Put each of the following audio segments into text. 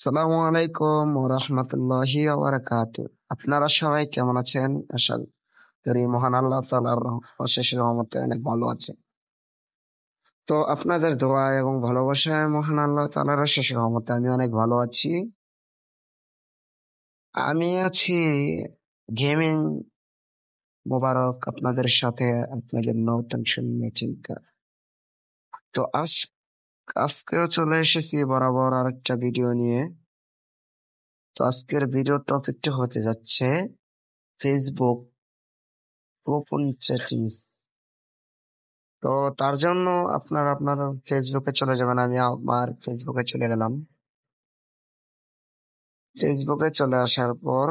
সালামু আলাইকুম ওয়া রাহমাতুল্লাহি ওয়া বারাকাতুহু। আপনারা সবাই কেমন আছেন? আশা করি মহান আল্লাহ তাআলার অশেষ রহমতে অনেক ভালো আছেন। তো আপনাদের দোয়া এবং ভালোবাসায় মহান আল্লাহ তাআলার অশেষ রহমতে আমি অনেক ভালো আছি। আমি আছি গেমিং মোবারক আপনাদের সাথে, আপনাদের নো টেনশন নো চিন্তা। তো আজকেও চলে এসেছি বরাবর আরেকটা ভিডিও নিয়ে। তো আজকের ভিডিও টপিকটা হতে যাচ্ছে ফেসবুক গোপন সেটিংস। তো তার জন্য আপনার আপনার ফেসবুকে চলে যাবেন। আমি আমার ফেসবুকে চলে গেলাম। ফেসবুকে চলে আসার পর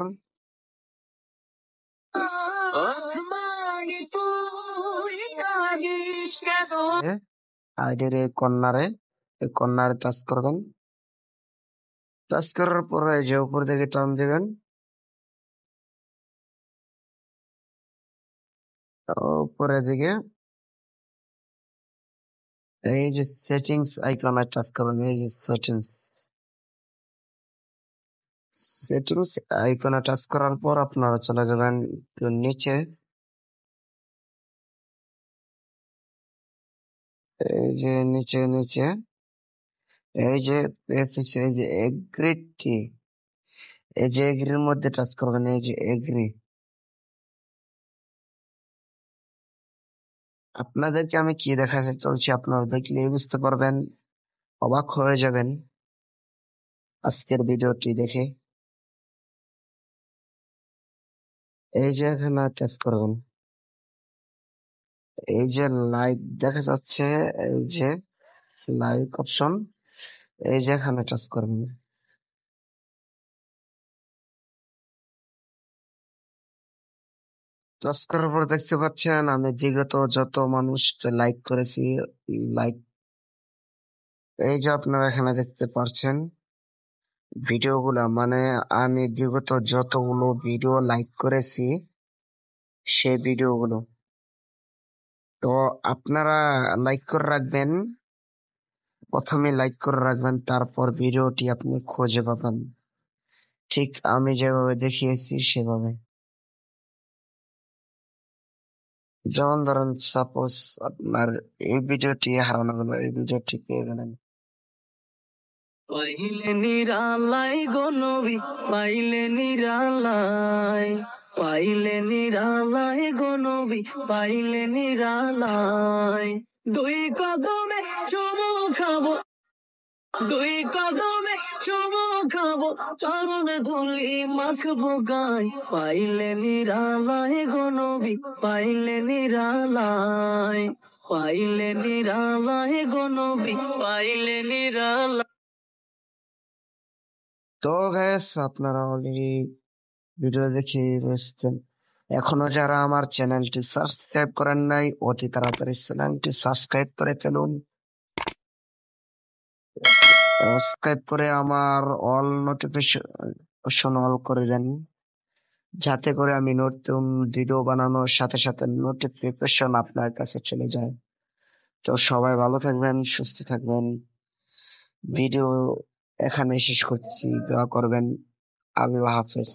আইডির এই কর্নারে টাচ করবেন। টাচ করার পরে এই যে উপর দিকে টান দিবেন। তো উপরের দিকে এই যে সেটিংস আইকনে টাচ করবেন। এই যে সেটিংস আইকনে টাচ করার পর আপনারা চলে যাবেন একটু নিচে। এই যে নিচে এই যে এই যে এগ্রিটি, এই যে এগ্রির মধ্যে টাচ করবেন। এই যে এগ্রি, আপনাদেরকে আমি কি দেখাতে চলছি আপনারা দেখলেই বুঝতে পারবেন, অবাক হয়ে যাবেন আজকের ভিডিওটি দেখে। এই যে এখানে টাচ করবেন। এই যে লাইক দেখা যাচ্ছে, এই যে লাইক অপশন, এই যে এখানে টাচ করবেন। টাচ করার পর দেখতে পাচ্ছেন আমি বিগত যত মানুষকে লাইক করেছি, লাইক এই যে আপনারা এখানে দেখতে পাচ্ছেন ভিডিওগুলা, মানে আমি বিগত যতগুলো ভিডিও লাইক করেছি সেই ভিডিওগুলো। তো আপনারা লাইক করে রাখবেন, প্রথমে লাইক করে রাখবেন, তারপর ভিডিওটি আপনি খুঁজে পাবেন ঠিক আমি যেভাবে দেখিয়েছি সেভাবে। যেমন ধরেন সাপোজ আপনার এই ভিডিওটি হারানো গেল, এই ভিডিওটি পেয়ে গেলেন। পাইলে নিরালাই গো নবী, পাইলে নিরালাই, পাইলে নিরালাই গো নবী, পাইলে নিরালাই। দুই কদমে চুমু খাবো, দুই কদমে চুমু খাবো, চরণে ধুলি মাখবো গায়। পাইলে নিরালাই গো নবী, পাইলে নিরালাই, পাইলে নিরালাই গো নবী, পাইলে নিরালাই। তো গ্যাস আপনারা অলরেডি ভিডিও দেখে এসেছেন। এখনো যারা আমার চ্যানেলটি সাবস্ক্রাইব করেন নাই, অতি তাড়াতাড়ি চ্যানেলটি সাবস্ক্রাইব করে ফেলুন। সাবস্ক্রাইব করে আমার অল নোটিফিকেশন অল করে দেন, যাতে করে আমি নতুন ভিডিও বানানোর সাথে সাথে নোটিফিকেশন আপনার কাছে চলে যায়। তো সবাই ভালো থাকবেন, সুস্থ থাকবেন। ভিডিও এখানে শেষ করছি, দোয়া করবেন। আল্লাহ হাফেজ।